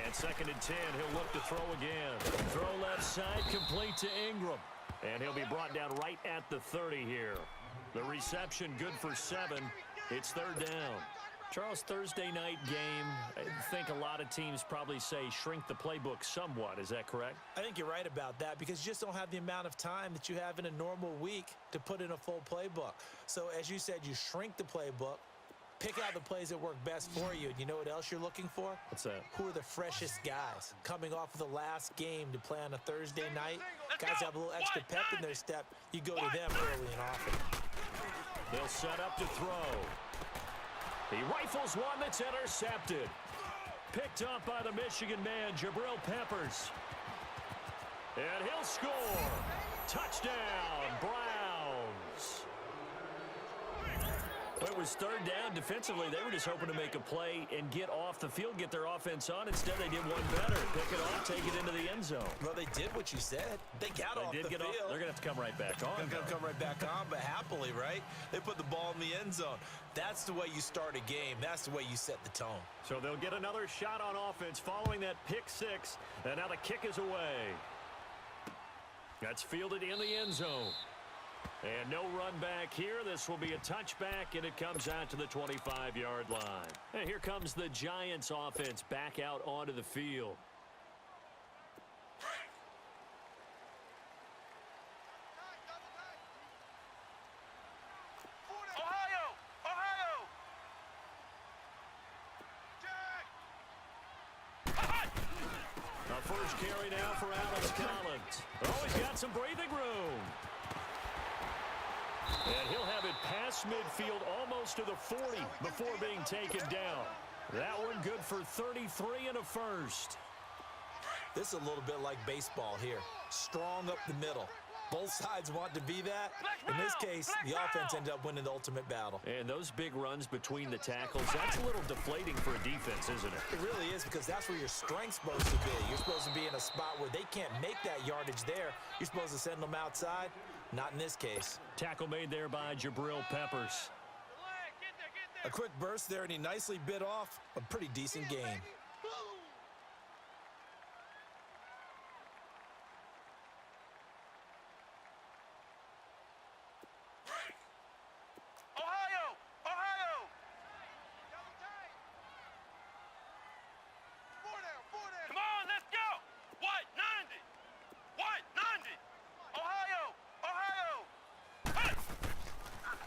And 2nd and 10, he'll look to throw again. Throw left side, complete to Ingram. And he'll be brought down right at the 30 here. The reception good for 7. It's 3rd down. Charles, Thursday night game, I think a lot of teams probably say shrink the playbook somewhat. Is that correct? I think you're right about that because you just don't have the amount of time that you have in a normal week to put in a full playbook. So as you said, you shrink the playbook, pick out the plays that work best for you. And you know what else you're looking for? What's that? Who are the freshest guys coming off of the last game to play on a Thursday night? Guys have a little extra pep in their step. You go to them early and often. They'll set up to throw. He rifles one that's intercepted. Picked up by the Michigan man, Jabril Peppers. And he'll score. Touchdown, Browns. It was 3rd down. Defensively, they were just hoping to make a play and get off the field, get their offense on. Instead, they did one better. Pick it off, take it into the end zone. Well, they did what you said. They got off the field. They're going to have to come right back on. They're going to come right back on, but happily, right? They put the ball in the end zone. That's the way you start a game. That's the way you set the tone. So they'll get another shot on offense following that pick 6. And now the kick is away. That's fielded in the end zone. And no run back here. This will be a touchback, and it comes out to the 25-yard line. And here comes the Giants offense back out onto the field. A first carry now for Alex Collins. Oh, he's got some breathing room. And he'll have it past midfield almost to the 40 before being taken down. That one good for 33 and a first. This is a little bit like baseball here. Strong up the middle. Both sides want to be that. In this case, the offense ended up winning the ultimate battle. And those big runs between the tackles, that's a little deflating for a defense, isn't it? It really is, because that's where your strength's supposed to be. You're supposed to be in a spot where they can't make that yardage there. You're supposed to send them outside. Not in this case. Tackle made there by Jabril Peppers. A quick burst there, and he nicely bit off a pretty decent gain.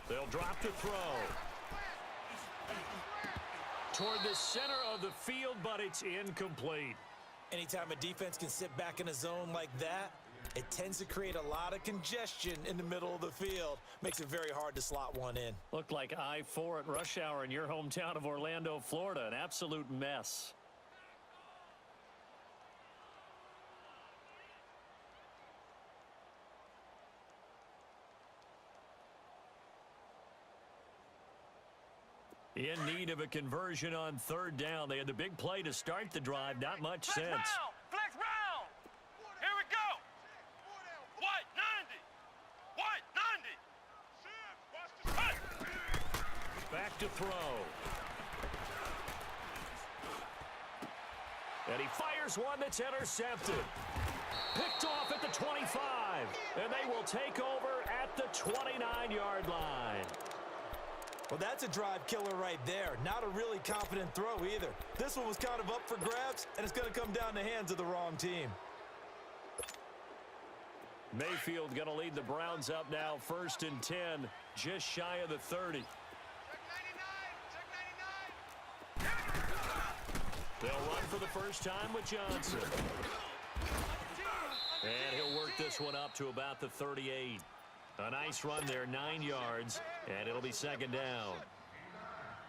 They'll drop to throw. Toward the center of the field, but it's incomplete. Anytime a defense can sit back in a zone like that, it tends to create a lot of congestion in the middle of the field. Makes it very hard to slot one in. Looked like I-4 at rush hour in your hometown of Orlando, Florida. An absolute mess. In need of a conversion on 3rd down. They had the big play to start the drive. Not much sense. Flex round. Here we go. White 90. Back to throw. And he fires one that's intercepted. Picked off at the 25. And they will take over at the 29-yard line. Well, that's a drive killer right there. Not a really confident throw either. This one was kind of up for grabs, and it's going to come down the hands of the wrong team. Mayfield going to lead the Browns up now, 1st and 10, just shy of the 30. They'll run for the first time with Johnson. And he'll work this one up to about the 38. A nice run there, 9 yards, and it'll be 2nd down.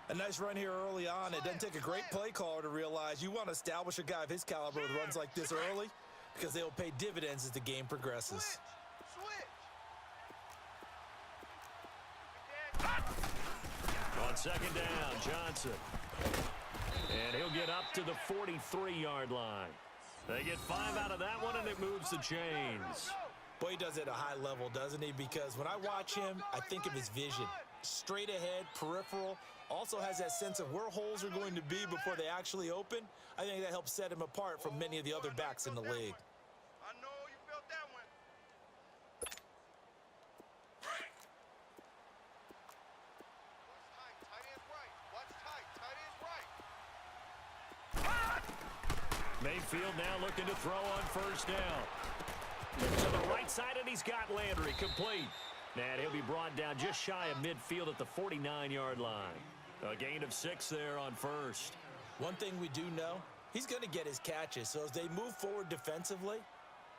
A nice run here early on. It doesn't take a great play caller to realize you want to establish a guy of his caliber with runs like this early, because they'll pay dividends as the game progresses. On 2nd down, Johnson. And he'll get up to the 43-yard line. They get 5 out of that one, and it moves the chains. Boy, he does it at a high level, doesn't he? Because when I watch him, I think of his vision. straight ahead, peripheral, also has that sense of where holes are going to be before they actually open. I think that helps set him apart from many of the other backs in the league. I know you felt that one. Watch tight, tight end's right. Watch tight, tight end's right. Mayfield now looking to throw on first down. To the right side, and he's got Landry complete. And he'll be brought down just shy of midfield at the 49-yard line. A gain of 6 there on first. One thing we do know, he's going to get his catches. So as they move forward defensively,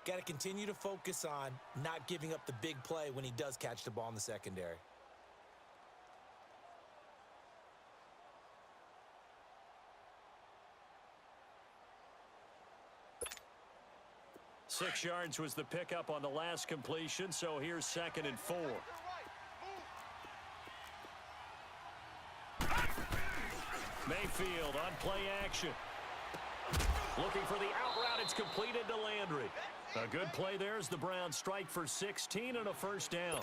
got to continue to focus on not giving up the big play when he does catch the ball in the secondary. Six yards was the pickup on the last completion, so here's 2nd and 4. Mayfield on play action. Looking for the out route. It's completed to Landry. A good play there as the Browns strike for 16 and a first down.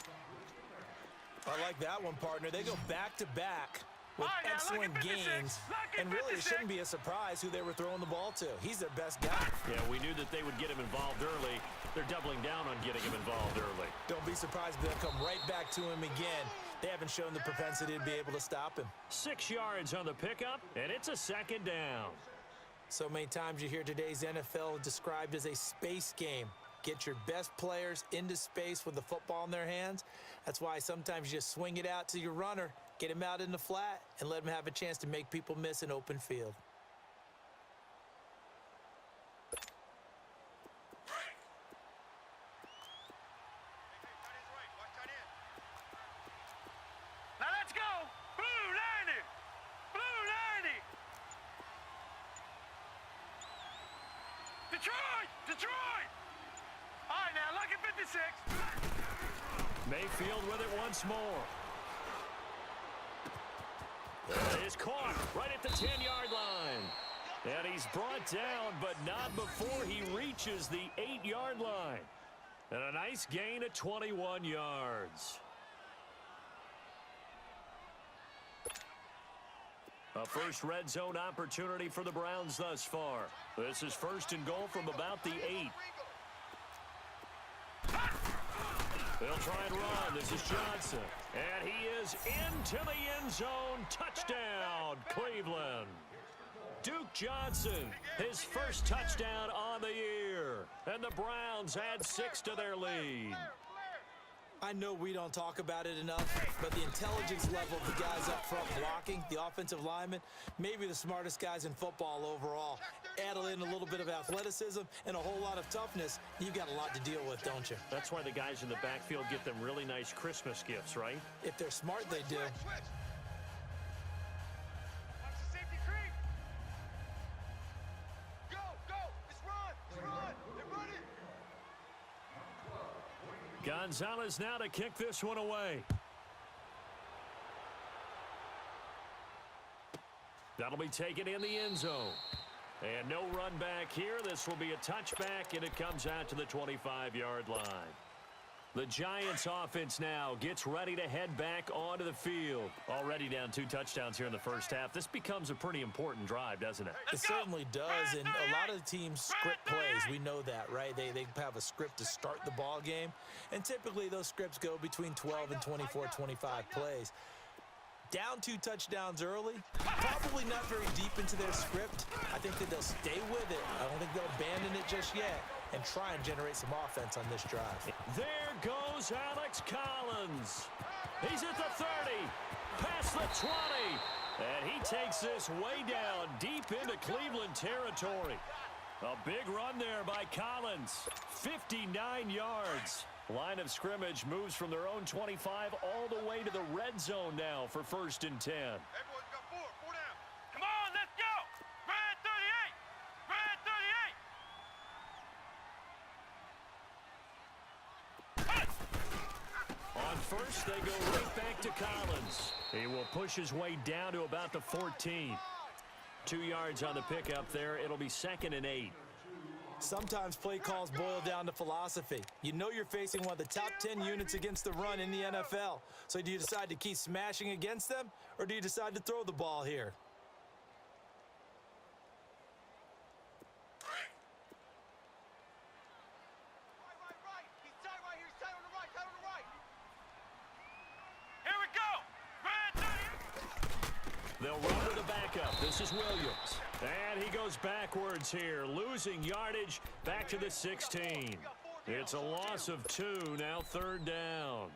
I like that one, partner. They go back-to-back with All right, now, excellent look at 56. gains. Look at And really, it 56. shouldn't be a surprise who they were throwing the ball to. He's their best guy. Yeah, we knew that they would get him involved early. They're doubling down on getting him involved early. Don't be surprised if they'll come right back to him again. They haven't shown the propensity to be able to stop him. 6 yards on the pickup, and it's a 2nd down. So many times you hear today's NFL described as a space game. Get your best players into space with the football in their hands. That's why sometimes you just swing it out to your runner, get him out in the flat, and let him have a chance to make people miss an open field. Now let's go. Blue 90. Blue 90. Detroit. Detroit. All right, now look at 56. Mayfield with it once more. Is caught right at the 10-yard line. And he's brought down, but not before he reaches the 8-yard line. And a nice gain of 21 yards. A first red zone opportunity for the Browns thus far. This is 1st and goal from about the 8. They'll try and run. This is Johnson. And he is into the end zone. Touchdown, Cleveland. Duke Johnson, his first touchdown on the year. And the Browns add 6 to their lead. I know we don't talk about it enough, but the intelligence level of the guys up front blocking, the offensive linemen, maybe the smartest guys in football overall. Add in a little bit of athleticism and a whole lot of toughness, you've got a lot to deal with, don't you? That's why the guys in the backfield get them really nice Christmas gifts, right? If they're smart, they do. Watch the safety creep. Go, go. Let's run. Let's run. They're running. Gonzalez now to kick this one away. That'll be taken in the end zone. And no run back here. This will be a touchback, and it comes out to the 25-yard line. The Giants offense now gets ready to head back onto the field. Already down 2 touchdowns here in the first half. This becomes a pretty important drive, doesn't it? It certainly does, and a lot of the teams script plays. We know that, right? They have a script to start the ball game, and typically those scripts go between 12 and 24, 25 plays. Down 2 touchdowns early, probably not very deep into their script. I think that they'll stay with it. I don't think they'll abandon it just yet and try and generate some offense on this drive. There goes Alex Collins. He's at the 30, past the 20, and he takes this way down deep into Cleveland territory. A big run there by Collins, 59 yards. Line of scrimmage moves from their own 25 all the way to the red zone now for 1st and 10. Hey, boys, got 4. 4 down. Come on, let's go. Red 38. Red 38. On first, they go right back to Collins. He will push his way down to about the 14. 2 yards on the pickup there. It'll be 2nd and 8. Sometimes play calls boil down to philosophy. You know you're facing one of the top 10 units against the run in the NFL. So do you decide to keep smashing against them, or do you decide to throw the ball here? Right. He's tight right here. He's tight on the right. Tight on the right. Here we go. Red 30. They'll run to the backup. This is Williams. And he goes backwards here, losing yardage back to the 16. It's a loss of 2, now 3rd down.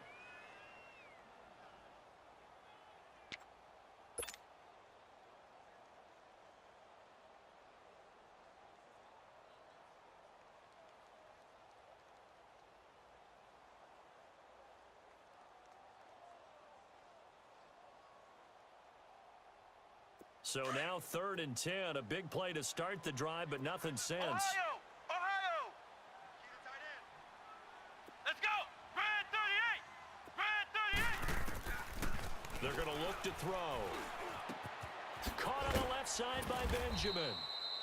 So now 3rd and 10, a big play to start the drive, but nothing since. Ohio. Keep the tight end. Let's go. Red 38. They're going to look to throw. Caught on the left side by Benjamin.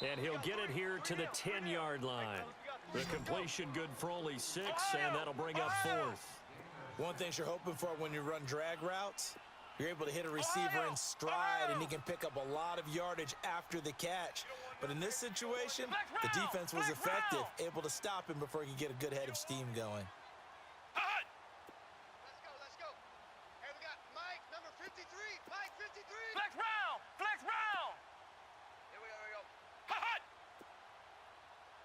And he'll get it here to the 10-yard line. The completion good for only 6, and that'll bring up 4th. One thing you're hoping for when you run drag routes, you're able to hit a receiver in stride, and he can pick up a lot of yardage after the catch. But in this situation, the defense was effective, able to stop him before he could get a good head of steam going. Let's go. Hey, we got Mike, number 53. Mike, 53. Flex round. Here we go.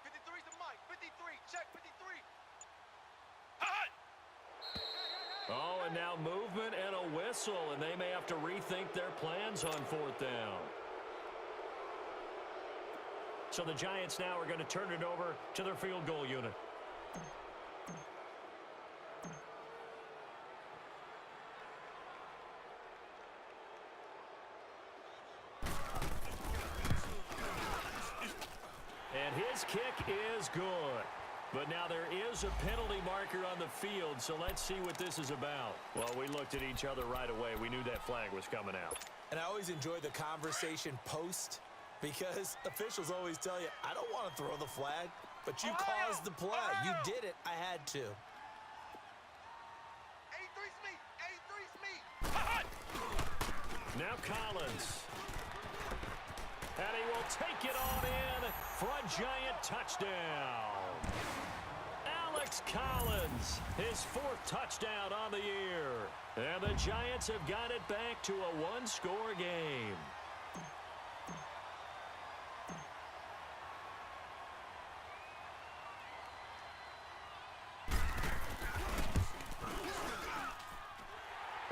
53's to Mike. 53. Check 53. Oh, and now movement and a whistle, and they may have to rethink their plans on 4th down. So the Giants now are going to turn it over to their field goal unit. And his kick is good. But now there is a penalty marker on the field, so let's see what this is about. Well, we looked at each other right away. We knew that flag was coming out. And I always enjoy the conversation post, because officials always tell you, I don't want to throw the flag, but you caused the play. You did it. I had to. 83's me. Now Collins. And he will take it on in for a Giant touchdown. Alex Collins, his 4th touchdown on the year. And the Giants have got it back to a 1-score game.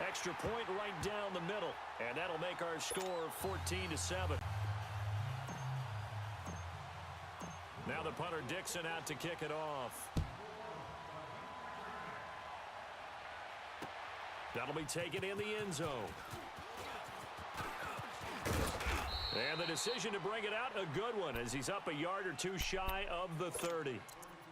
Extra point right down the middle, and that'll make our score 14-7. Now the punter Dixon out to kick it off. That'll be taken in the end zone. And the decision to bring it out, a good one, as he's up a yard or 2 shy of the 30.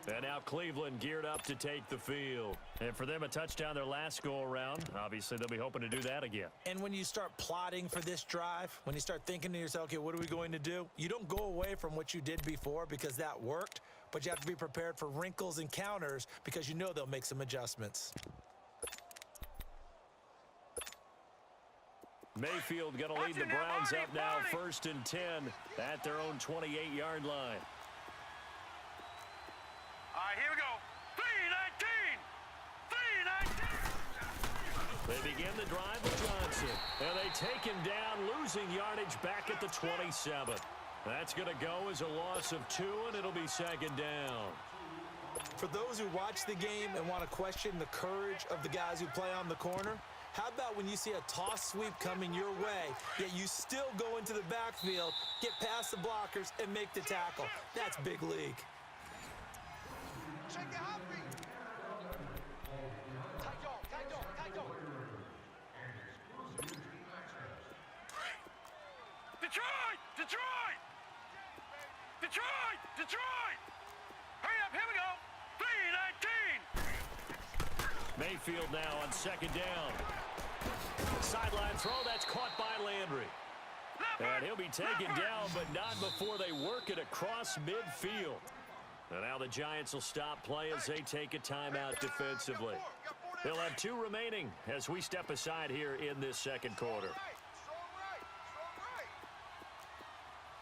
And now Cleveland geared up to take the field. And for them, a touchdown their last go-around. Obviously, they'll be hoping to do that again. And when you start plotting for this drive, when you start thinking to yourself, okay, what are we going to do? You don't go away from what you did before because that worked, but you have to be prepared for wrinkles and counters because you know they'll make some adjustments. Mayfield going to lead the Browns up now, 1st and 10 at their own 28-yard line. All right, here we go. 3-19. They begin the drive with Johnson, and they take him down, losing yardage back at the 27. That's going to go as a loss of 2, and it'll be 2nd down. For those who watch the game and want to question the courage of the guys who play on the corner, how about when you see a toss sweep coming your way, yet you still go into the backfield, get past the blockers, and make the tackle? That's big league. Check the hot beat. Tight dog. Detroit! Hurry up, here we go. 3-19. Mayfield now on 2nd down. Sideline throw, that's caught by Landry. And he'll be taken down, but not before they work it across midfield. And now the Giants will stop play as they take a timeout defensively. They'll have 2 remaining as we step aside here in this second quarter. Strong right.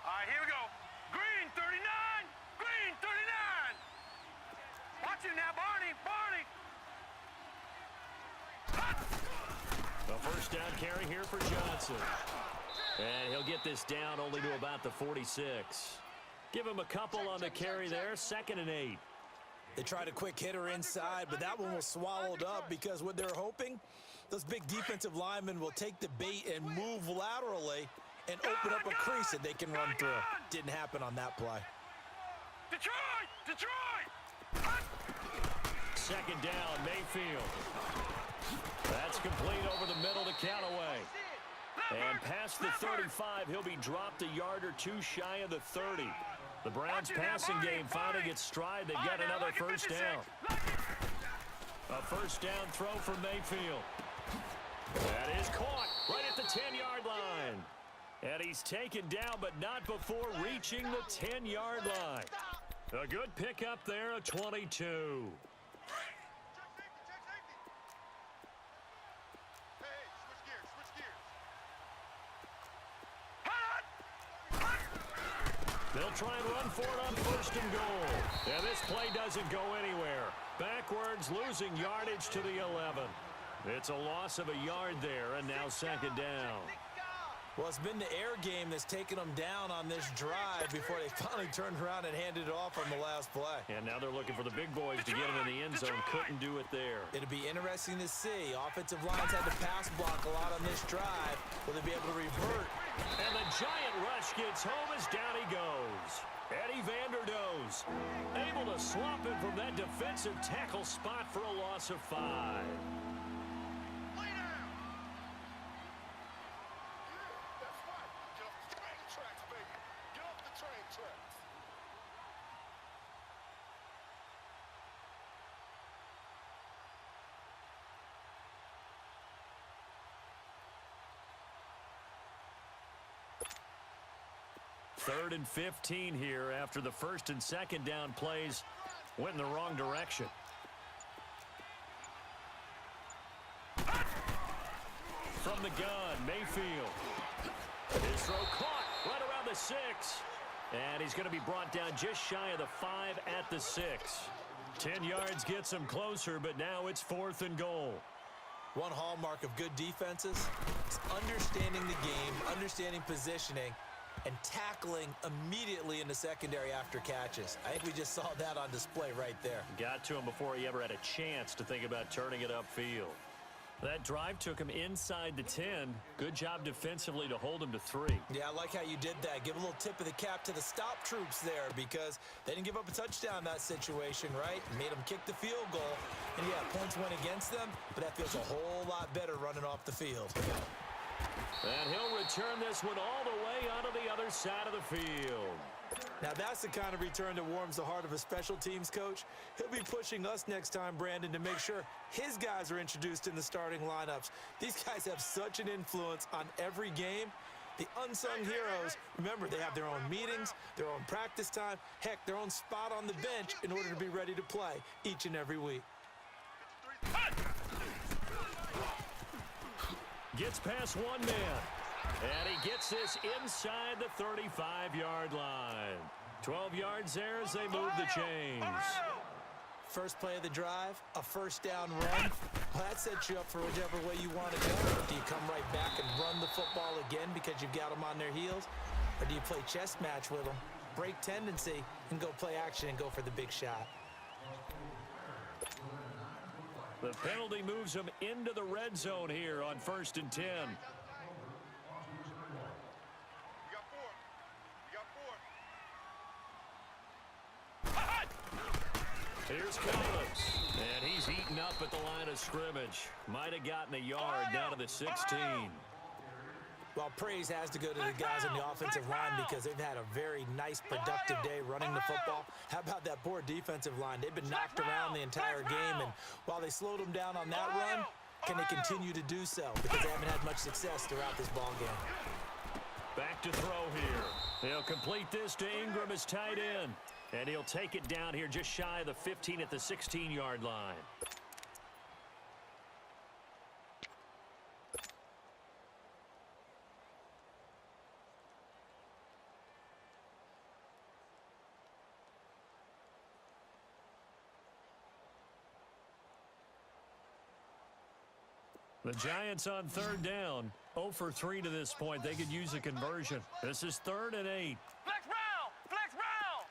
All right, here we go. Green 39. Green 39. Watch it now, Barney. A first down carry here for Johnson. And he'll get this down only to about the 46. Give him a couple on the carry there. 2nd and 8. They tried a quick hitter inside, but that one was swallowed up because what they're hoping, those big defensive linemen will take the bait and move laterally and open up a crease that they can run through. Didn't happen on that play. Detroit! 2nd down, Mayfield. That's complete over the middle to Callaway. And past the 35, he'll be dropped a yard or 2 shy of the 30. The Browns passing game finding its stride. They've got another first down. A first down throw for Mayfield. That is caught right at the 10-yard line. And he's taken down, but not before reaching the 10-yard line. A good pickup there, a 22. They'll try and run for it on 1st and goal. And this play doesn't go anywhere. Backwards, losing yardage to the 11. It's a loss of a yard there, and now 2nd down. Well, it's been the air game that's taken them down on this drive before they finally turned around and handed it off on the last play. And now they're looking for the big boys to get them in the end zone. Couldn't do it there. It'll be interesting to see. Offensive lines had to pass block a lot on this drive. Will they be able to revert? And the giant rush gets home as down he goes. Eddie Vanderdoes able to swap him from that defensive tackle spot for a loss of 5. Third and 15 here after the 1st and 2nd down plays went in the wrong direction. From the gun, Mayfield. His throw caught right around the 6. And he's going to be brought down just shy of the 5 at the 6. 10 yards gets him closer, but now it's 4th and goal. One hallmark of good defenses is understanding the game, understanding positioning, and tackling immediately in the secondary after catches. I think we just saw that on display right there. Got to him before he ever had a chance to think about turning it upfield. That drive took him inside the 10. Good job defensively to hold him to 3. Yeah, I like how you did that. Give a little tip of the cap to the stop troops there because they didn't give up a touchdown in that situation, right? Made them kick the field goal. And, yeah, points went against them, but that feels a whole lot better running off the field. And he'll return this one all the way onto the other side of the field. Now, that's the kind of return that warms the heart of a special teams coach. He'll be pushing us next time, Brandon, to make sure his guys are introduced in the starting lineups. These guys have such an influence on every game. The unsung heroes, remember, they have their own meetings, their own practice time, heck, their own spot on the bench in order to be ready to play each and every week. Gets past one man. And he gets this inside the 35-yard line. 12 yards there as they move the chains. First play of the drive, a first down run. Well, that sets you up for whichever way you want to go. Do you come right back and run the football again because you've got them on their heels? Or do you play chess match with them, break tendency, and go play action and go for the big shot? The penalty moves him into the red zone here on 1st and 10. Here's Collins, and he's eaten up at the line of scrimmage. Might have gotten a yard down to the 16. Well, praise has to go to the guys on the offensive line because they've had a very nice, productive day running the football. How about that poor defensive line? They've been knocked around the entire game, and while they slowed them down on that run, can they continue to do so? Because they haven't had much success throughout this ball game. Back to throw here. They'll complete this to Ingram as tight end. And he'll take it down here just shy of the 15 at the 16-yard line. The Giants on third down. 0 for 3 to this point. They could use a conversion. This is 3rd and 8. Flex round! Flex round!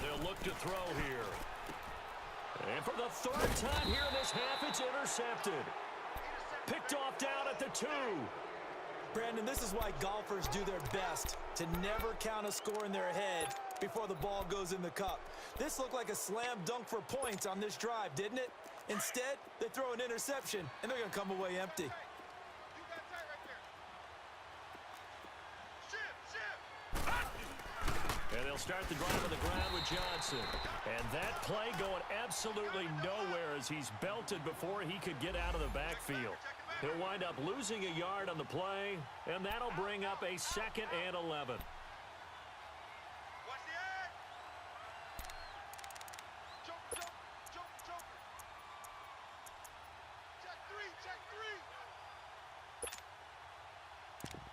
They'll look to throw here. And for the 3rd time here in this half, it's intercepted. Picked off down at the 2. Brandon, this is why golfers do their best to never count a score in their head before the ball goes in the cup. This looked like a slam dunk for points on this drive, didn't it? Instead, they throw an interception, and they're going to come away empty. You got that right there. Shift. And they'll start the drive on the ground with Johnson. And that play going absolutely nowhere as he's belted before he could get out of the backfield. He'll wind up losing a yard on the play, and that'll bring up a 2nd and 11. Watch the egg. Jump, jump, jump, jump. Check 3, check 3.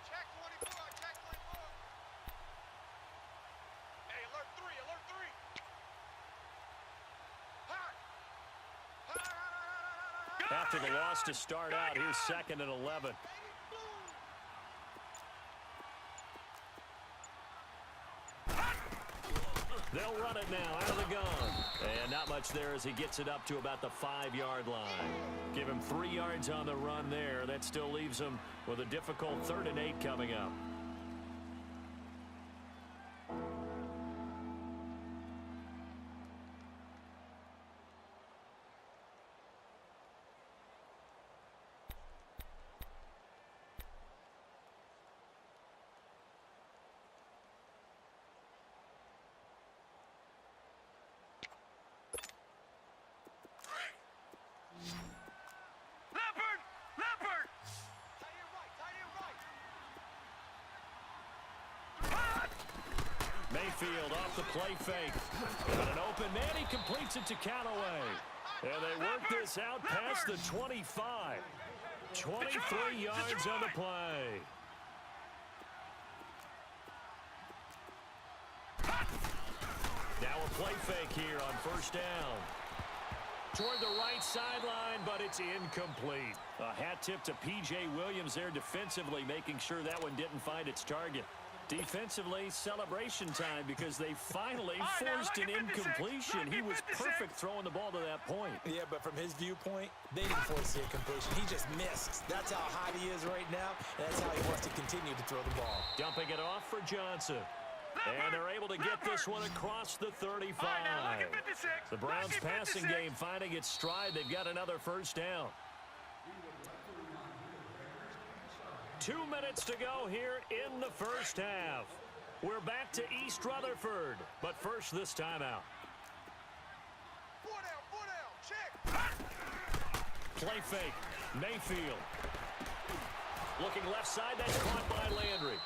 Check 24, check 24. Hey, alert 3, alert 3. Hot. After the loss to start out, here's 2nd and 11. They'll run it now out of the gun. And not much there as he gets it up to about the 5-yard line. Give him 3 yards on the run there. That still leaves him with a difficult 3rd and 8 coming up. Leopard! Leopard! Tight end right, tight end right. Mayfield off the play fake. Got an open man. He completes it to Callaway. And they work this out past the 25. 23 yards on the play. Now a play fake here on 1st down. Toward the right sideline, but it's incomplete. A hat tip to P.J. Williams there defensively, making sure that one didn't find its target. Defensively, celebration time because they finally forced an incompletion. He was perfect throwing the ball to that point. Yeah, but from his viewpoint, they didn't force the incompletion. He just missed. That's how hot he is right now, and that's how he wants to continue to throw the ball. Dumping it off for Johnson. And they're able to get this one across the 35. The Browns passing game finding its stride. They've got another 1st down. 2 minutes to go here in the 1st half. We're back to East Rutherford, but first this timeout. 4 down, check. Play fake, Mayfield. Looking left side, that's caught by Landry.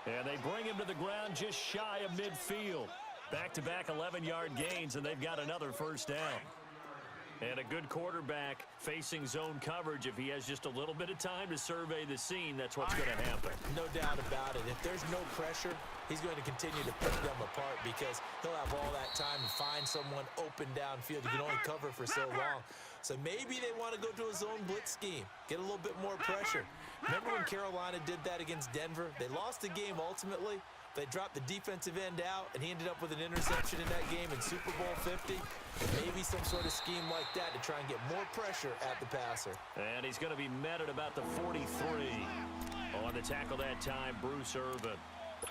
And they bring him to the ground just shy of midfield. Back-to-back 11-yard gains, and they've got another 1st down. And a good quarterback facing zone coverage. If he has just a little bit of time to survey the scene, that's what's going to happen. No doubt about it. If there's no pressure, he's going to continue to pick them apart because he'll have all that time to find someone open downfield. You can only cover for so long. So maybe they want to go to a zone blitz scheme, get a little bit more pressure. Remember when Carolina did that against Denver? They lost the game ultimately. They dropped the defensive end out, and he ended up with an interception in that game in Super Bowl 50. Maybe some sort of scheme like that to try and get more pressure at the passer. And he's going to be met at about the 43. On the tackle that time, Bruce Irvin.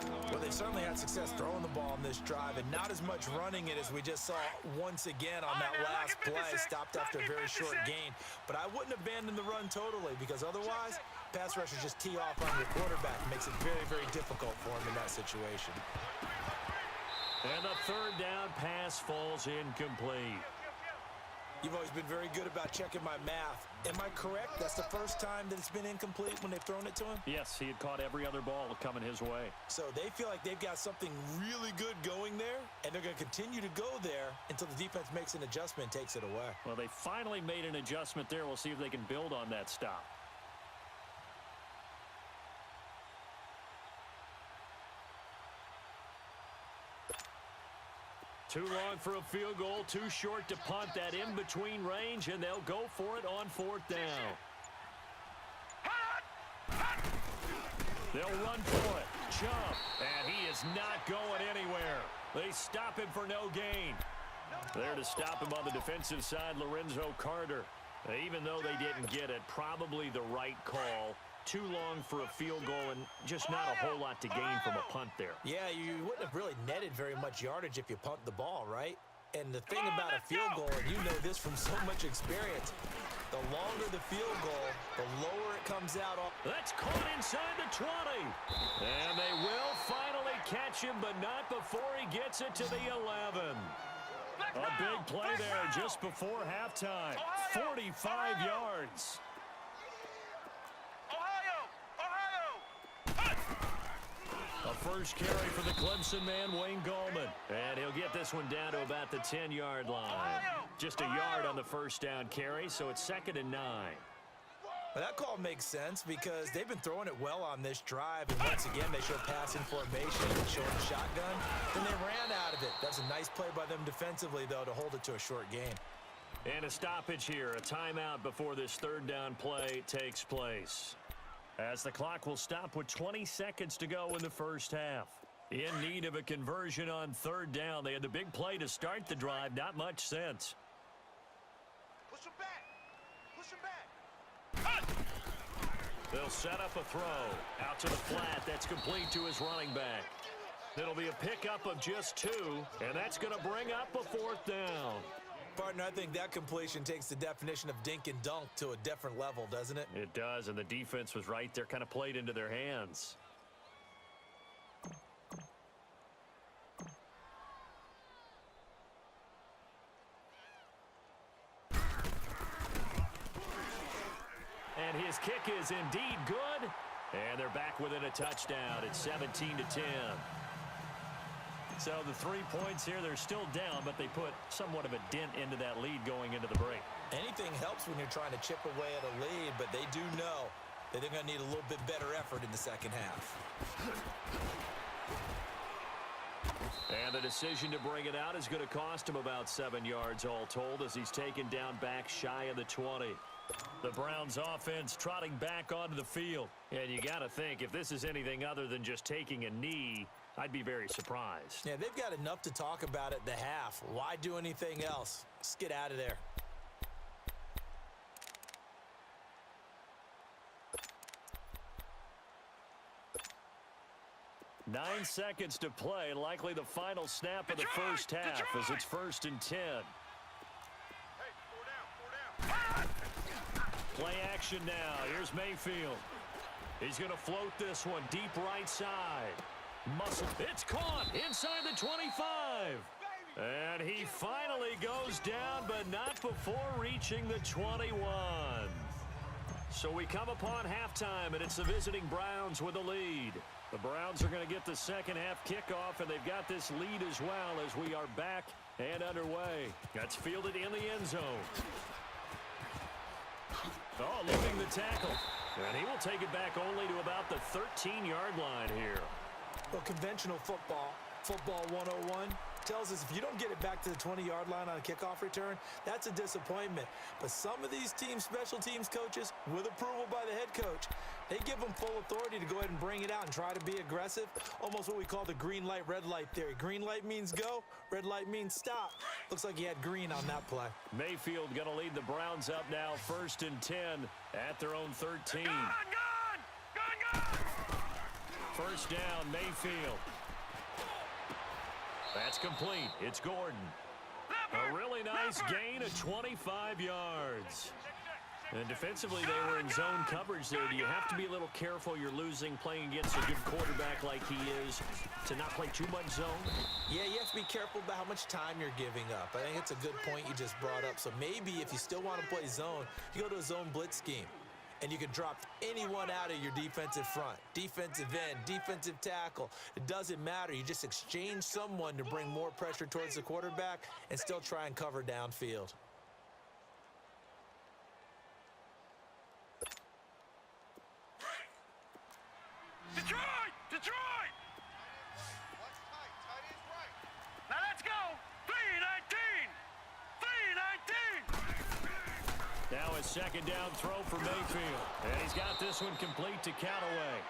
Well, they've certainly had success throwing the ball on this drive and not as much running it as we just saw once again on that last play. Stopped after a very short gain. But I wouldn't abandon the run totally because otherwise, pass rushers just tee off on your quarterback. It makes it very, very difficult for him in that situation. And the 3rd down pass falls incomplete. You've always been very good about checking my math. Am I correct? That's the first time that it's been incomplete when they've thrown it to him? Yes, he had caught every other ball coming his way. So they feel like they've got something really good going there, and they're going to continue to go there until the defense makes an adjustment and takes it away. Well, they finally made an adjustment there. We'll see if they can build on that stop. Too long for a field goal, too short to punt that in-between range, and they'll go for it on fourth down. They'll run for it. Jump, and he is not going anywhere. They stop him for no gain. There to stop him on the defensive side, Lorenzo Carter. Even though they didn't get it, probably the right call. Too long for a field goal and just not a whole lot to gain from a punt there. Yeah, you wouldn't have really netted very much yardage if you punt the ball, right? And the thing about a field goal, and you know this from so much experience, the longer the field goal, the lower it comes out. That's caught inside the 20. And they will finally catch him, but not before he gets it to the 11. A big play there just before halftime. 45 yards. A first carry for the Clemson man, Wayne Gallman. And he'll get this one down to about the 10-yard line. Just a yard on the first down carry, so it's 2nd and 9. Well, that call makes sense because they've been throwing it well on this drive, and once again they show passing formation and showing shotgun. Then they ran out of it. That's a nice play by them defensively, though, to hold it to a short game. And a stoppage here, a timeout before this third down play takes place. As the clock will stop with 20 seconds to go in the first half. In need of a conversion on third down. They had the big play to start the drive. Not much sense. Push him back. Push him back. They'll set up a throw. Out to the flat. That's complete to his running back. It'll be a pickup of just 2, and that's going to bring up a fourth down. Partner, I think that completion takes the definition of dink and dunk to a different level, doesn't it? It does, and the defense was right there, kind of played into their hands. And his kick is indeed good, and they're back within a touchdown. It's 17-10. So the 3 points here, they're still down, but they put somewhat of a dent into that lead going into the break. Anything helps when you're trying to chip away at a lead, but they do know that they're going to need a little bit better effort in the second half. And the decision to bring it out is going to cost him about 7 yards all told as he's taken down back shy of the 20. The Browns offense trotting back onto the field. And you got to think, if this is anything other than just taking a knee, I'd be very surprised. Yeah, they've got enough to talk about at the half. Why do anything else? Let's get out of there. Nine seconds to play, likely the final snap of the first half as it's 1st and 10. Hey, 4 down. Play action now. Here's Mayfield. He's going to float this one deep right side. Muscle. It's caught inside the 25. And he finally goes down, but not before reaching the 21. So we come upon halftime, and it's the visiting Browns with the lead. The Browns are going to get the second half kickoff, and they've got this lead as well as we are back and underway. That's fielded in the end zone. Oh, lifting the tackle. And he will take it back only to about the 13-yard line here. Well, conventional football 101, tells us if you don't get it back to the 20-yard line on a kickoff return, that's a disappointment. But some of these teams, special teams coaches, with approval by the head coach, they give them full authority to go ahead and bring it out and try to be aggressive, almost what we call the green light, red light theory. Green light means go, red light means stop. Looks like he had green on that play. Mayfield going to lead the Browns up now 1st and 10 at their own 13. Gone! First down, Mayfield. That's complete. It's Gordon. A really nice gain of 25 yards. And defensively, they were in zone coverage there. Do you have to be a little careful you're losing playing against a good quarterback like he is to not play too much zone? Yeah, you have to be careful about how much time you're giving up. I think it's a good point you just brought up. So maybe if you still want to play zone, you go to a zone blitz scheme. And you can drop anyone out of your defensive front, defensive end, defensive tackle. It doesn't matter. You just exchange someone to bring more pressure towards the quarterback and still try and cover downfield. Detroit! Detroit! Watch tight. Tight ends right. Now let's go! 3-19! 3-19! Now a second down throw for Mayfield. And he's got this one complete to Callaway.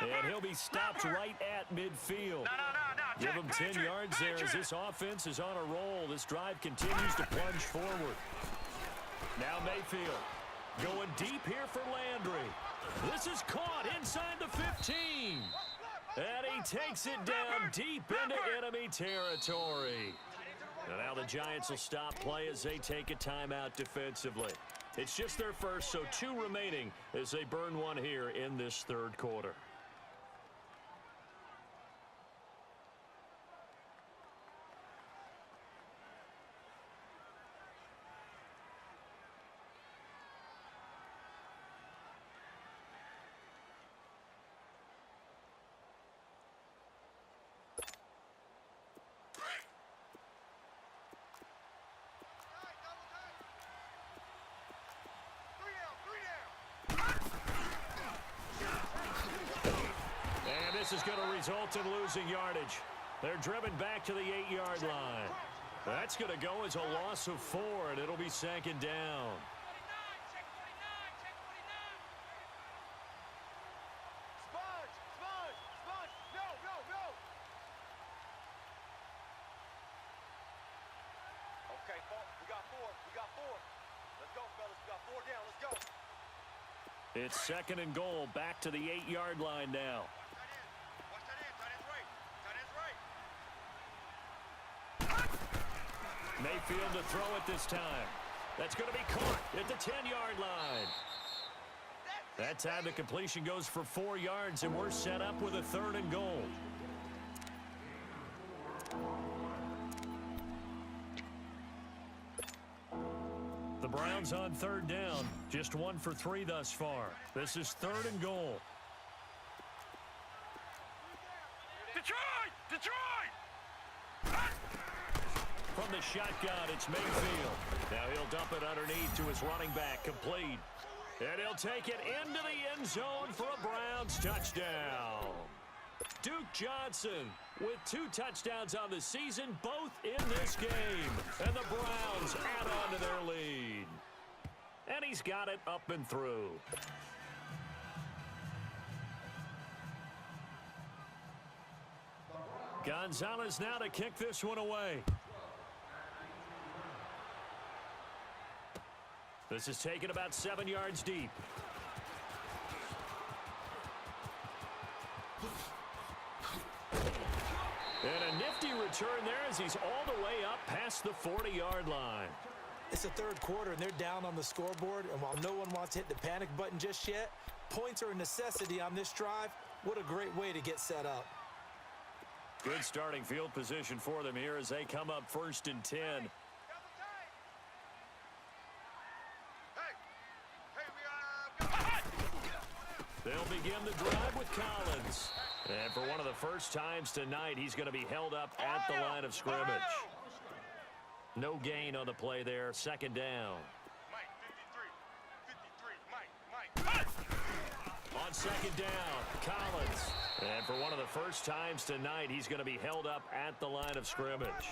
And he'll be stopped right at midfield. No. Give him 10 yards there as this offense is on a roll. This drive continues to plunge forward. Now Mayfield going deep here for Landry. This is caught inside the 15. And he takes it down deep into enemy territory. And now the Giants will stop play as they take a timeout defensively. It's just their first, so 2 remaining as they burn one here in this third quarter. Tight, double tight. 3 down. And this is going to result in losing yardage. They're driven back to the 8-yard line. That's going to go as a loss of 4, and it'll be second down. Sponge. No. Okay, we got 4. Let's go, fellas. We got 4 down. Let's go. It's second and goal, back to the 8-yard line now. Watch tight end. Tight end's right. Mayfield to throw it this time. That's going to be caught at the 10-yard line. That time the completion goes for 4 yards, and we're set up with a third and goal. The Browns on third down, just 1 for 3 thus far. This is third and goal. Detroit! From the shotgun, it's Mayfield. Now he'll dump it underneath to his running back, complete. And he'll take it into the end zone for a Browns touchdown. Duke Johnson with 2 touchdowns on the season, both in this game. And the Browns add on to their lead. And he's got it up and through. Gonzalez now to kick this one away. This is taken about 7 yards deep. And a nifty return there as he's all the way up past the 40-yard line. It's the third quarter, and they're down on the scoreboard. And while no one wants to hit the panic button just yet, points are a necessity on this drive. What a great way to get set up. Good starting field position for them here as they come up 1st and 10. Double tight. They'll begin the drive with Collins. And for one of the first times tonight, he's going to be held up at the line of scrimmage. No gain on the play there. Second down. Mike, 53. Mike. On second down, Collins. And for one of the first times tonight, he's going to be held up at the line of scrimmage.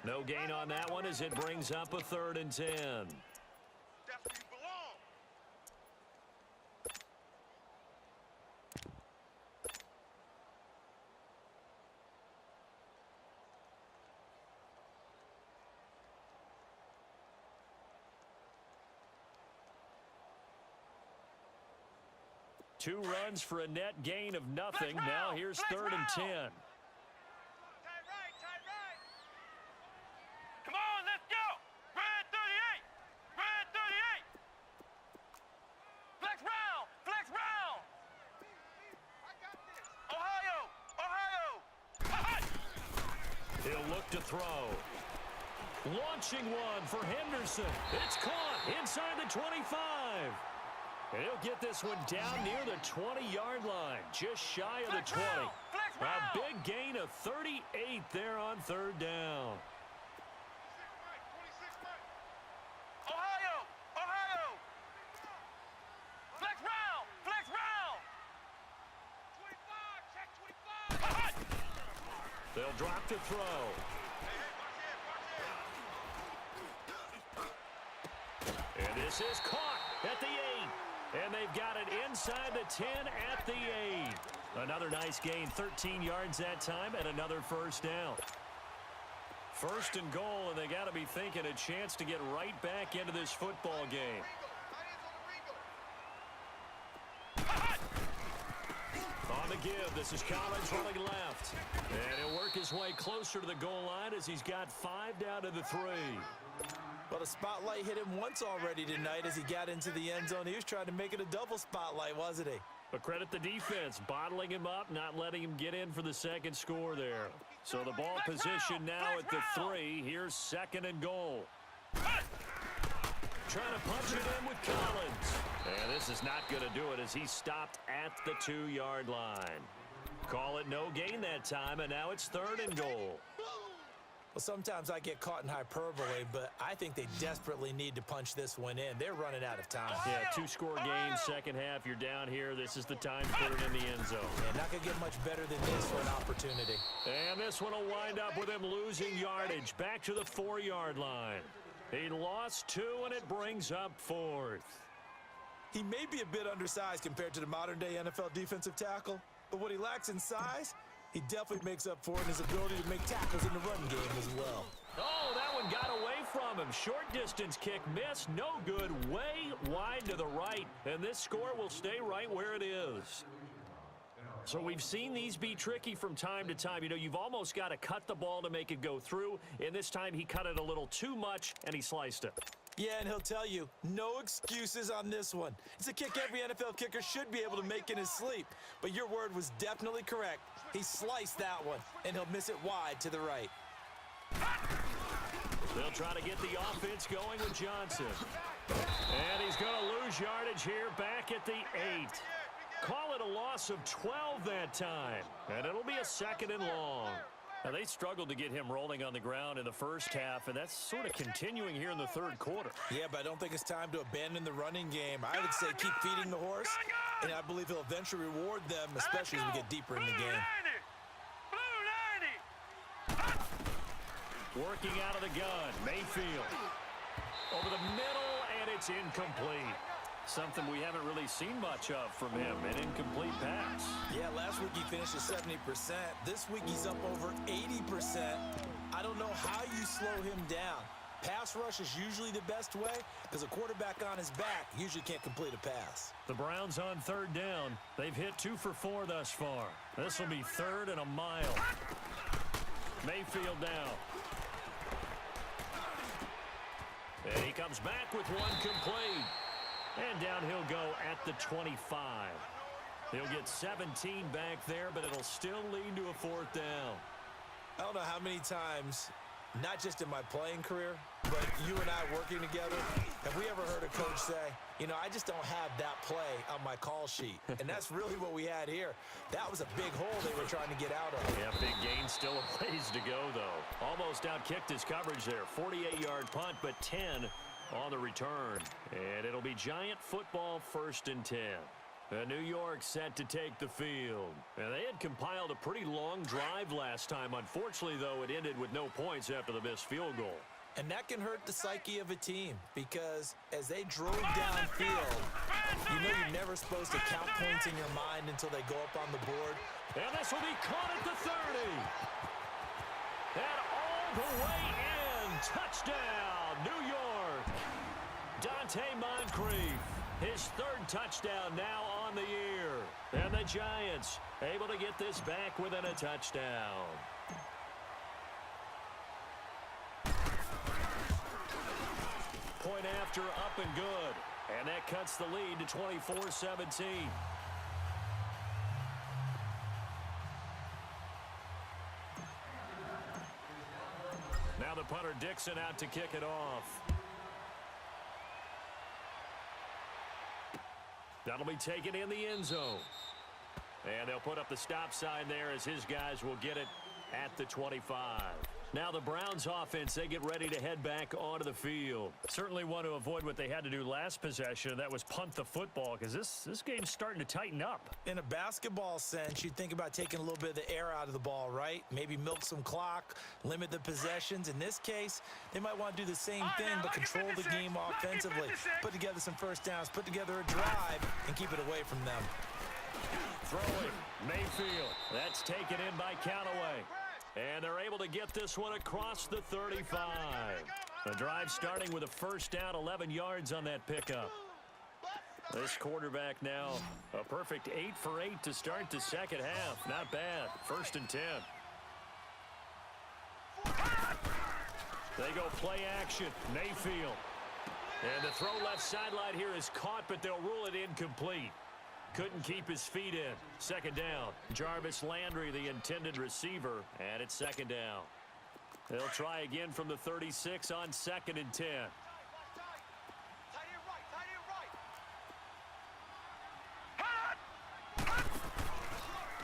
No gain on that one as it brings up a 3rd and 10. That's where you belong. Two runs for a net gain of nothing. Now here's 3rd and 10. Tight right. Come on, let's go! Red 38! Red 38! He'll look to throw. Launching one for Henderson. It's caught inside the 25. And he'll get this one down near the 20-yard line, just shy of the 20. A big gain of 38 there on third down. Ohio! Ohio! Flex round! Flex round! 25, check 25. They'll drop to throw. And this is caught at the 8. And they've got it inside the 10 at the 8. Another nice gain, 13 yards that time, and another first down. First and goal, and they got to be thinking a chance to get right back into this football game. On the give, this is Collins running left. And he'll work his way closer to the goal line as he's got 5 down to the 3. Well, the spotlight hit him once already tonight as he got into the end zone. He was trying to make it a double spotlight, wasn't he? But credit the defense, bottling him up, not letting him get in for the second score there. So the ball position now at the 3. Here's second and goal. Trying to punch it in with Collins. And this is not going to do it as he stopped at the 2-yard line. Call it no gain that time, and now it's third and goal. Well, sometimes I get caught in hyperbole, but I think they desperately need to punch this one in. They're running out of time. Yeah, 2-score game, second half. You're down here. This is the time to put it in the end zone. Yeah, not going to get much better than this for an opportunity. And this one will wind up with him losing yardage back to the 4-yard line. He lost 2, and it brings up 4th. He may be a bit undersized compared to the modern-day NFL defensive tackle, but what he lacks in size, he definitely makes up for it in his ability to make tackles in the run game as well. Oh, that one got away from him. Short distance kick missed. No good. Way wide to the right. And this score will stay right where it is. So we've seen these be tricky from time to time. You know, you've almost got to cut the ball to make it go through. And this time he cut it a little too much, and he sliced it. Yeah, and he'll tell you, no excuses on this one. It's a kick every NFL kicker should be able to make in his sleep. But your word was definitely correct. He sliced that one, and he'll miss it wide to the right. They'll try to get the offense going with Johnson. And he's going to lose yardage here back at the 8. Call it a loss of 12 that time. And it'll be a second and long. Now, they struggled to get him rolling on the ground in the first half, and that's sort of continuing here in the third quarter. Yeah, but I don't think it's time to abandon the running game. I would say keep feeding the horse, and I believe he'll eventually reward them, especially as we get deeper in the game. Working out of the gun, Mayfield. Over the middle, and it's incomplete. Something we haven't really seen much of from him, an incomplete pass. Yeah, last week he finished at 70%. This week he's up over 80%. I don't know how you slow him down. Pass rush is usually the best way because a quarterback on his back usually can't complete a pass. The Browns on third down. They've hit 2 for 4 thus far. This will be third and a mile. Mayfield down. And he comes back with one complete. And down he'll go at the 25. He'll get 17 back there, but it'll still lead to a fourth down. I don't know how many times, not just in my playing career, but you and I working together, have we ever heard a coach say, you know, I just don't have that play on my call sheet. And that's really what we had here. That was a big hole they were trying to get out of. Yeah, big gain, still a ways to go, though. Almost outkicked his coverage there. 48-yard punt, but 10 on the return. And it'll be Giant football, 1st and 10. New York set to take the field. And they had compiled a pretty long drive last time. Unfortunately, though, it ended with no points after the missed field goal. And that can hurt the psyche of a team because as they drove downfield, you know you're never supposed to count points in your mind until they go up on the board. And this will be caught at the 30. And all the way in. Touchdown, New York. Dante Moncrief, his 3rd touchdown now on the year. And the Giants able to get this back within a touchdown. Point after up and good. And that cuts the lead to 24-17. punter Dixon out to kick it off. That'll be taken in the end zone. And they'll put up the stop sign there as his guys will get it at the 25. Now the Browns offense, they get ready to head back onto the field. Certainly want to avoid what they had to do last possession. That was punt the football, because this game's starting to tighten up. In a basketball sense, you think about taking a little bit of the air out of the ball, right? Maybe milk some clock, limit the possessions. In this case, they might want to do the same thing, but control the game offensively. Put together some first downs, put together a drive, and keep it away from them. Throwing, Mayfield. That's taken in by Callaway. And they're able to get this one across the 35. The drive starting with a first down, 11 yards on that pickup. This quarterback now a perfect 8 for 8 to start the second half. Not bad. 1st and 10. They go play action. Mayfield. And the throw left sideline here is caught, but they'll rule it incomplete. Couldn't keep his feet in. 2nd down. Jarvis Landry, the intended receiver, and it's 2nd down. They'll try again from the 36 on 2nd and 10.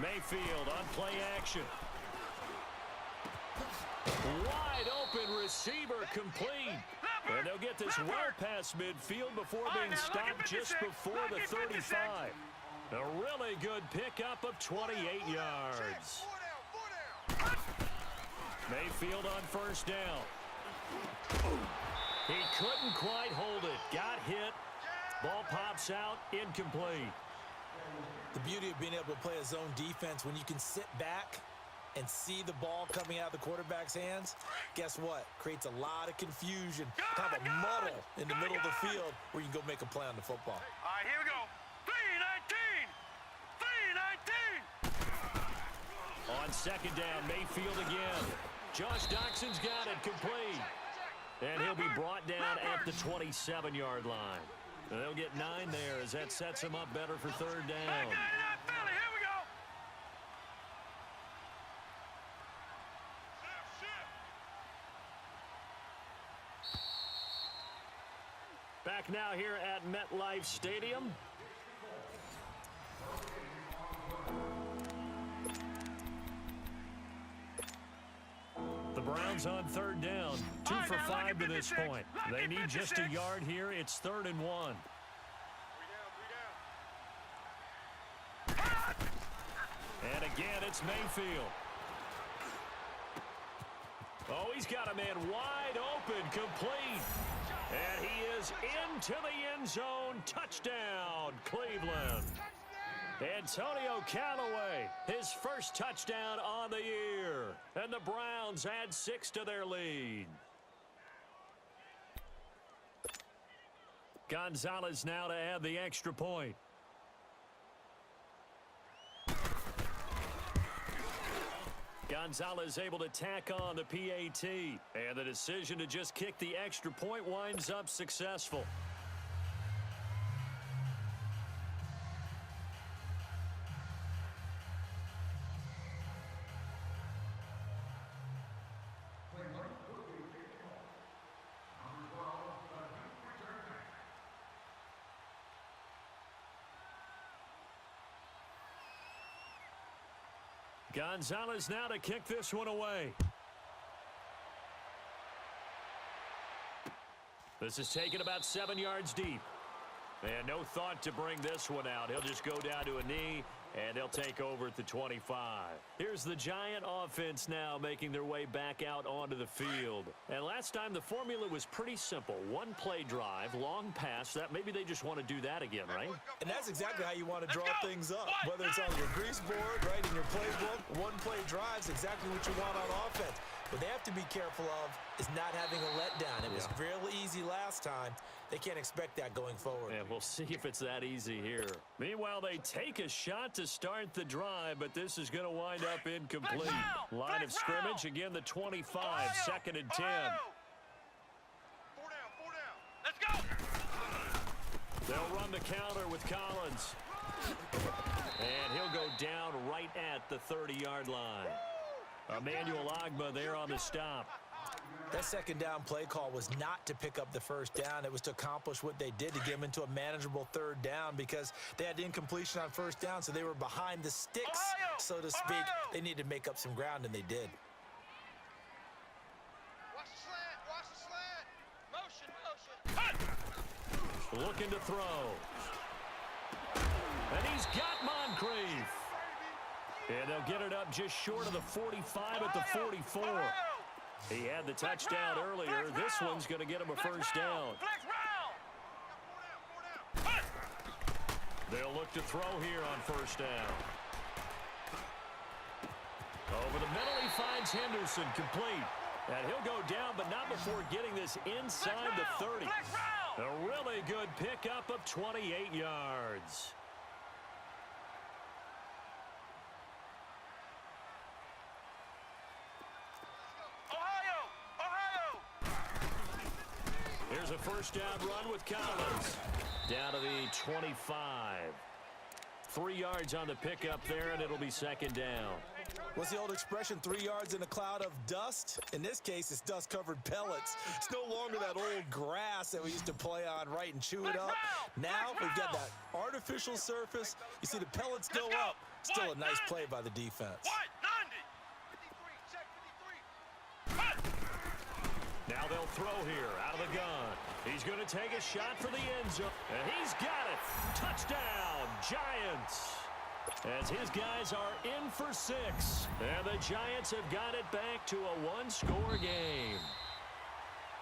Mayfield on play action. Wide open receiver complete. And they'll get this well past midfield before being stopped just before the 35. A really good pickup of 28 yards. Mayfield on 1st down. He couldn't quite hold it. Got hit. Ball pops out. Incomplete. The beauty of being able to play a zone defense, when you can sit back and see the ball coming out of the quarterback's hands, guess what? Creates a lot of confusion, kind of a muddle in the middle of the field where you can go make a play on the football. All right, here we go. 3-19. 3-19. On 2nd down, Mayfield again. Josh Doxson's got it complete. And he'll be brought down at the 27-yard line. They'll get 9 there as that sets him up better for 3rd down. Here we go. Back now here at MetLife Stadium. The Browns on 3rd down. 2 for 5 to this point. They need just a yard here. It's 3rd and 1. And again, it's Mayfield. Oh, he's got a man wide open, complete. And he is into the end zone. Touchdown, Cleveland. Antonio Callaway, his first touchdown on the year. And the Browns add 6 to their lead. Gonzalez now to add the extra point. Gonzalez able to tack on the PAT. And the decision to just kick the extra point winds up successful. Gonzalez now to kick this one away. This is taken about 7 yards deep. And no thought to bring this one out. He'll just go down to a knee, and they'll take over at the 25. Here's the Giant offense now making their way back out onto the field. And last time the formula was pretty simple. 1 play drive, long pass. That maybe they just want to do that again, right? And that's exactly how you want to draw things up. Whether it's on your grease board, right, in your playbook, 1 play drive is exactly what you want on offense. What they have to be careful of is not having a letdown. It was real easy last time. They can't expect that going forward. And we'll see if it's that easy here. Meanwhile, they take a shot to start the drive, but this is going to wind up incomplete. Line of scrimmage, again, the 25, 2nd and 10. 4 down, 4 down. Let's go. They'll run the counter with Collins. And he'll go down right at the 30-yard line. Emmanuel Ogbah there on the stop. That second down play call was not to pick up the first down. It was to accomplish what they did to get them into a manageable third down because they had incompletion on first down, so they were behind the sticks, so to speak. They needed to make up some ground, and they did. Watch the slant. Watch the slant. Motion. Looking to throw. And he's got Moncrief. And they'll get it up just short of the 45 at the 44. He had the touchdown earlier. This one's going to get him a first down. They'll look to throw here on first down. Over the middle, he finds Henderson, complete. And he'll go down, but not before getting this inside the 30. A really good pickup of 28 yards. Here's a first down run with Collins. Down to the 25. 3 yards on the pickup there, and it'll be second down. What's the old expression, 3 yards in a cloud of dust? In this case, it's dust-covered pellets. It's no longer that old grass that we used to play on, right, and chew it up. Now we've got that artificial surface. You see the pellets go up. Still a nice play by the defense. Now they'll throw here out of the gun. He's going to take a shot for the end zone. And he's got it. Touchdown, Giants. As his guys are in for 6. And the Giants have got it back to a one-score game.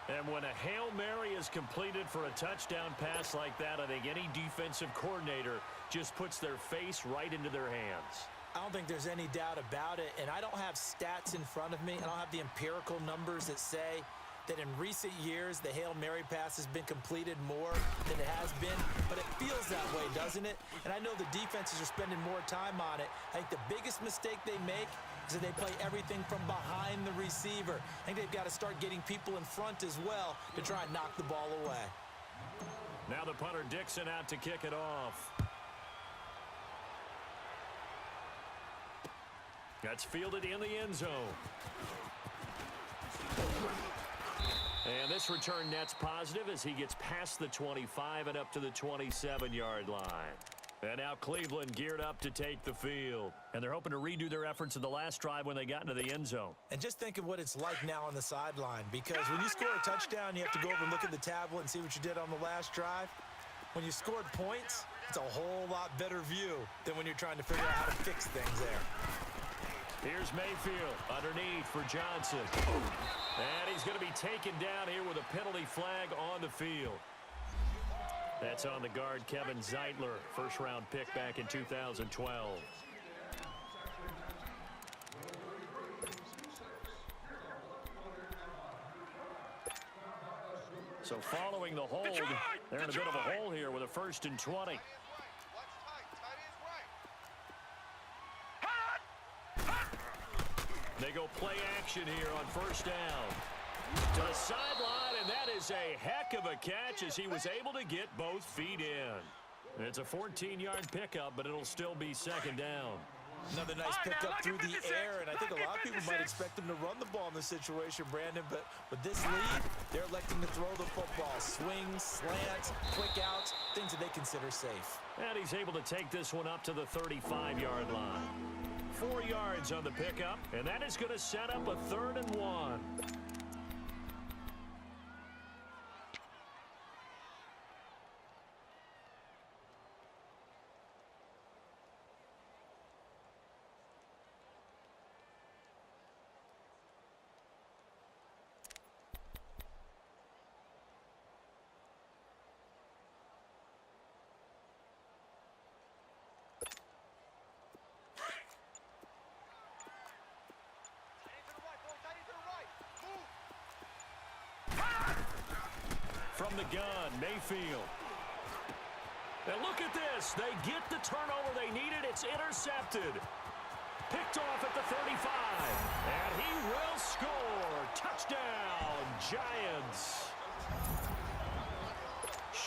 And when a Hail Mary is completed for a touchdown pass like that, I think any defensive coordinator just puts their face right into their hands. I don't think there's any doubt about it, and I don't have stats in front of me. I don't have the empirical numbers that say that in recent years the Hail Mary pass has been completed more than it has been, but it feels that way, doesn't it? And I know the defenses are spending more time on it. I think the biggest mistake they make is that they play everything from behind the receiver. I think they've got to start getting people in front as well to try and knock the ball away. Now the punter Dixon out to kick it off. That's fielded in the end zone. And this return net's positive as he gets past the 25 and up to the 27-yard line. And now Cleveland geared up to take the field. And they're hoping to redo their efforts in the last drive when they got into the end zone. And just think of what it's like now on the sideline, because when you score a touchdown, you have to go over and look at the tablet and see what you did on the last drive. When you scored points, it's a whole lot better view than when you're trying to figure out how to fix things there. Here's Mayfield underneath for Johnson. And he's going to be taken down here with a penalty flag on the field. That's on the guard, Kevin Zeitler, first-round pick back in 2012. So following the hold, they're in a bit of a hole here with a 1st and 20. They go play action here on first down. To the sideline, and that is a heck of a catch as he was able to get both feet in. It's a 14-yard pickup, but it'll still be second down. Another nice pickup through the air, and I think a lot of people might expect them to run the ball in this situation, Brandon, but with this lead, they're electing to throw the football. Swings, slants, quick outs, things that they consider safe. And he's able to take this one up to the 35-yard line. 4 yards on the pickup, and that is going to set up a 3rd and 1. From the gun, Mayfield. And look at this. They get the turnover they needed. It's intercepted. Picked off at the 35. And he will score. Touchdown, Giants.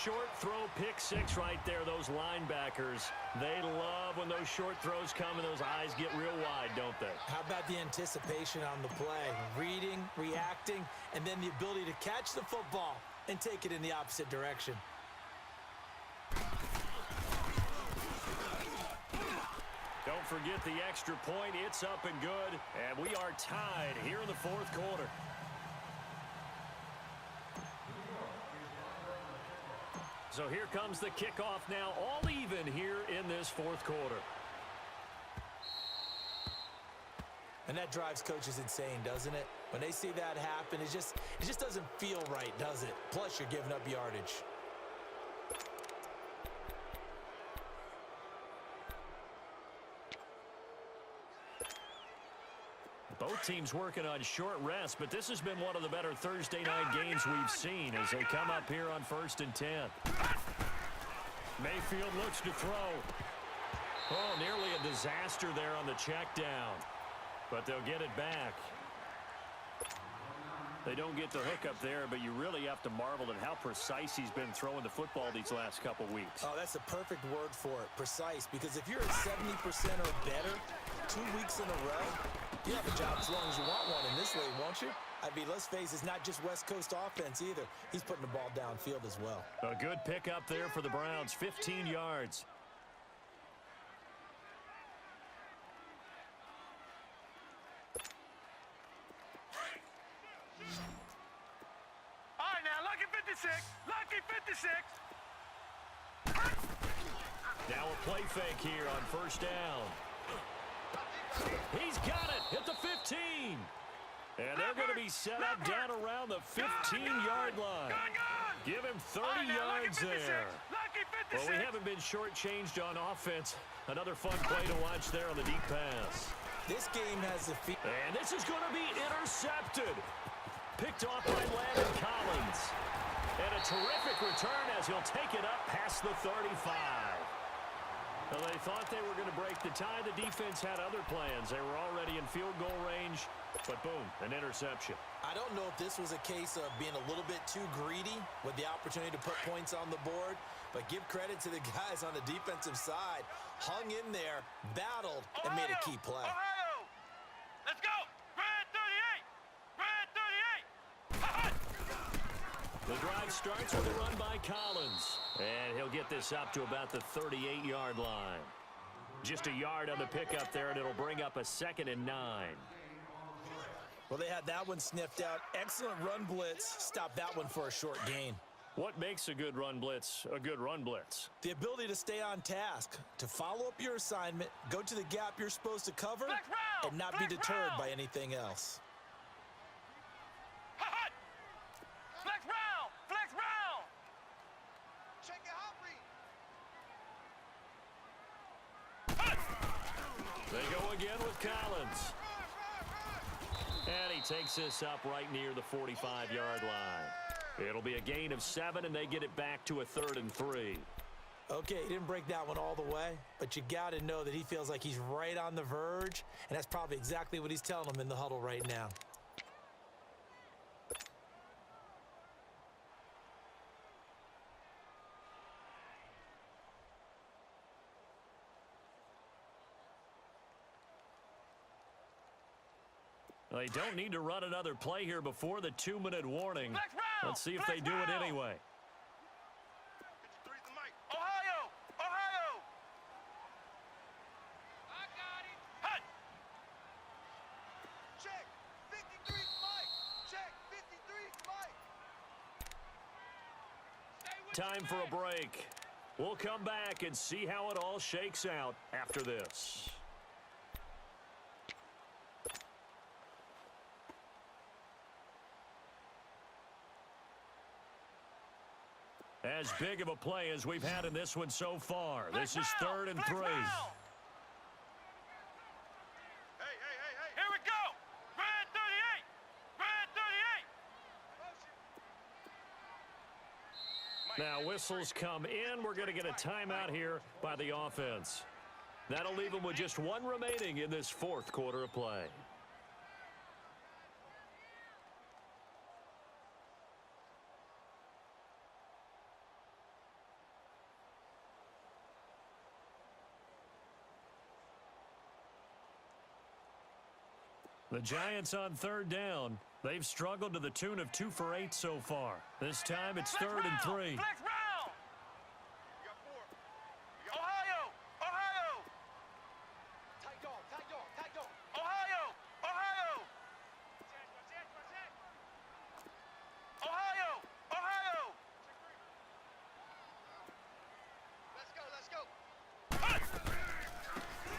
short throw pick six right there, those linebackers. They love when those short throws come and those eyes get real wide, don't they? How about the anticipation on the play? Reading, reacting, and then the ability to catch the football and take it in the opposite direction. Don't forget the extra point. It's up and good, and we are tied here in the fourth quarter. So here comes the kickoff now, all even here in this fourth quarter. And that drives coaches insane, doesn't it? When they see that happen, it just doesn't feel right, does it? Plus, you're giving up yardage. Both teams working on short rest, but this has been one of the better Thursday night games we've seen as they come up here on 1st and 10. Mayfield looks to throw. Oh, nearly a disaster there on the check down, but they'll get it back. They don't get the hook up there, but you really have to marvel at how precise he's been throwing the football these last couple weeks. Oh, that's a perfect word for it, precise, because if you're at 70% or better 2 weeks in a row, you have a job as long as you want one in this league, won't you? I mean, let's face it, it's not just West Coast offense either. He's putting the ball downfield as well. A good pickup there for the Browns, 15 yards. All right, now, lucky 56. Lucky 56. Now a play fake here on first down. He's got it at the 15. And they're going to be set up down around the 15-yard line. Give him 30 yards there. Well, we haven't been shortchanged on offense. Another fun play to watch there on the deep pass. This game has the feet. And this is going to be intercepted. Picked off by Landon Collins. And a terrific return as he'll take it up past the 35. Well, they thought they were going to break the tie. The defense had other plans. They were already in field goal range, but boom, an interception. I don't know if this was a case of being a little bit too greedy with the opportunity to put points on the board, but give credit to the guys on the defensive side. Hung in there, battled, and made a key play. Ohio! Let's go! Red 38! Red 38! The drive starts with a run by Collins. And he'll get this up to about the 38-yard line. Just a yard on the pickup there, and it'll bring up a 2nd and 9. Well, they had that one sniffed out. Excellent run blitz. Stop that one for a short gain. What makes a good run blitz a good run blitz? The ability to stay on task, to follow up your assignment, go to the gap you're supposed to cover, and not be deterred by anything else. Flex round! Flex round! Check it out, read. They go again with Collins. And he takes this up right near the 45-yard line. It'll be a gain of 7, and they get it back to a 3rd and 3. Okay, he didn't break that one all the way, but you got to know that he feels like he's right on the verge, and that's probably exactly what he's telling them in the huddle right now. They don't need to run another play here before the 2-minute warning. Let's see if they do it anyway. 53's the mic. Ohio! Ohio! I got it. Hut! Check. 53's Mike. Check. 53's Mike. Stay with Time me, for a man. break. We'll come back and see how it all shakes out after this. As big of a play as we've had in this one so far. This is 3rd and 3. Hey, hey, Hey, hey, hey. Here we go! Red 38! Red 38! Now whistles come in. We're going to get a timeout here by the offense. That'll leave them with just one remaining in this 4th quarter of play. The Giants on third down. They've struggled to the tune of 2 for 8 so far. This time it's 3rd and 3. Flex round. You got 4. Ohio. Ohio. Tight dog, tight dog, tight dog. Ohio. Ohio. Ohio. Ohio. Let's go, let's go.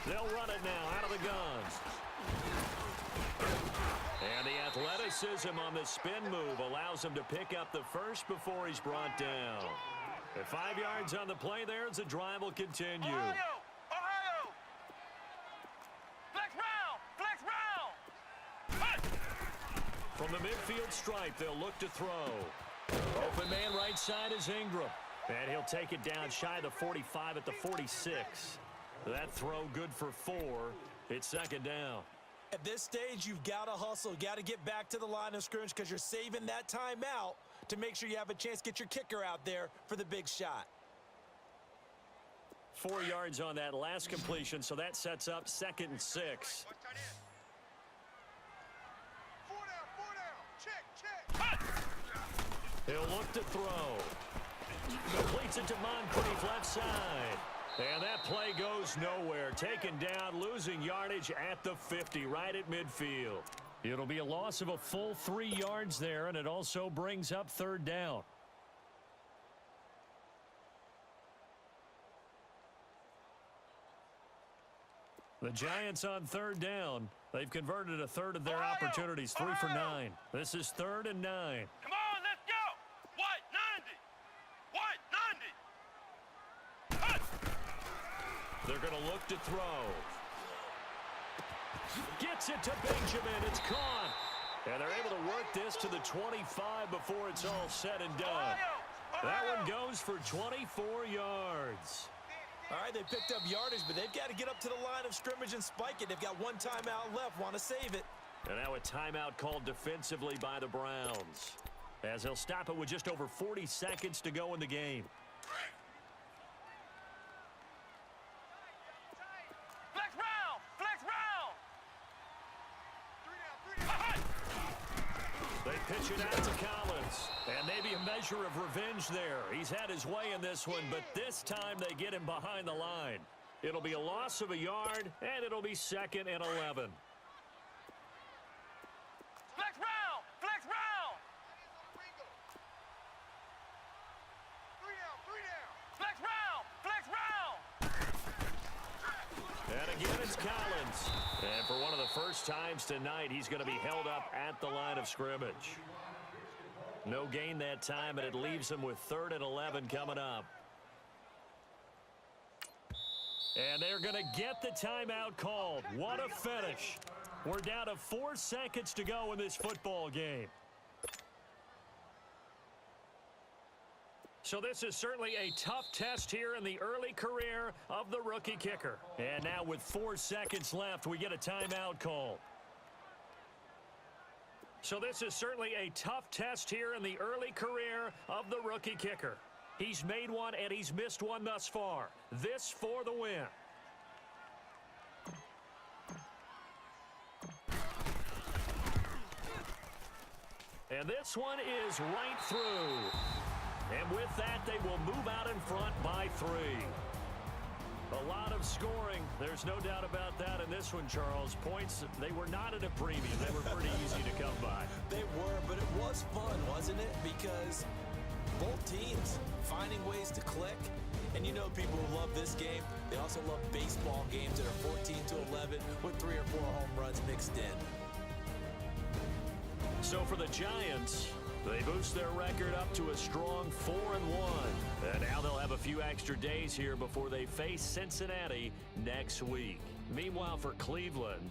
They'll run it now out of the guns. And the athleticism on the spin move allows him to pick up the first before he's brought down. At 5 yards on the play there as the drive will continue. Ohio. Ohio. Flex round. Flex round. From the midfield stripe, they'll look to throw. Open man right side is Ingram. And he'll take it down shy of the 45 at the 46. That throw good for 4. It's 2nd down. At this stage, you've got to hustle. You've got to get back to the line of scrimmage because you're saving that timeout to make sure you have a chance to get your kicker out there for the big shot. 4 yards on that last completion, so that sets up 2nd and 6. Watch tight end. 4 down, 4 down. Check, check. He'll look to throw. Completes it to Moncrief left side. And that play goes nowhere. Taken down, losing yardage at the 50, right at midfield. It'll be a loss of a full 3 yards there, and it also brings up 3rd down. The Giants on 3rd down. They've converted a third of their opportunities, 3 for 9. This is 3rd and 9. Come on, let's go. White 90. White 90. They're going to look to throw. Gets it to Benjamin. It's caught. And they're able to work this to the 25 before it's all said and done. That one goes for 24 yards. All right, they picked up yardage, but they've got to get up to the line of scrimmage and spike it. They've got 1 timeout left, want to save it. And now a timeout called defensively by the Browns, as they'll stop it with just over 40 seconds to go in the game. Flex round. Flex round. 3 down, 3 down. They pitch it out to Collins. And maybe a measure of revenge there. He's had his way in this one, but this time they get him behind the line. It'll be a loss of a yard, and it'll be 2nd and 11. Flex round. Flex round. 3 down, 3 down. Flex round. Flex round. And again, it's Collins. And for one of the first times tonight, he's going to be held up at the line of scrimmage. No gain that time, and it leaves him with 3rd and 11 coming up. And they're going to get the timeout called. What a finish. We're down to 4 seconds to go in this football game. So this is certainly a tough test here in the early career of the rookie kicker. And now with 4 seconds left, we get a timeout call. So this is certainly a tough test here in the early career of the rookie kicker. He's made one and he's missed one thus far. This for the win. And this one is right through. And with that, they will move out in front by 3. A lot of scoring. There's no doubt about that in this one, Charles. Points, they were not at a premium. They were pretty easy to come by. They were, but it was fun, wasn't it? Because both teams finding ways to click. And you know people who love this game, they also love baseball games that are 14-11 with 3 or 4 home runs mixed in. So for the Giants, they boost their record up to a strong 4-1. And now they'll have a few extra days here before they face Cincinnati next week. Meanwhile, for Cleveland,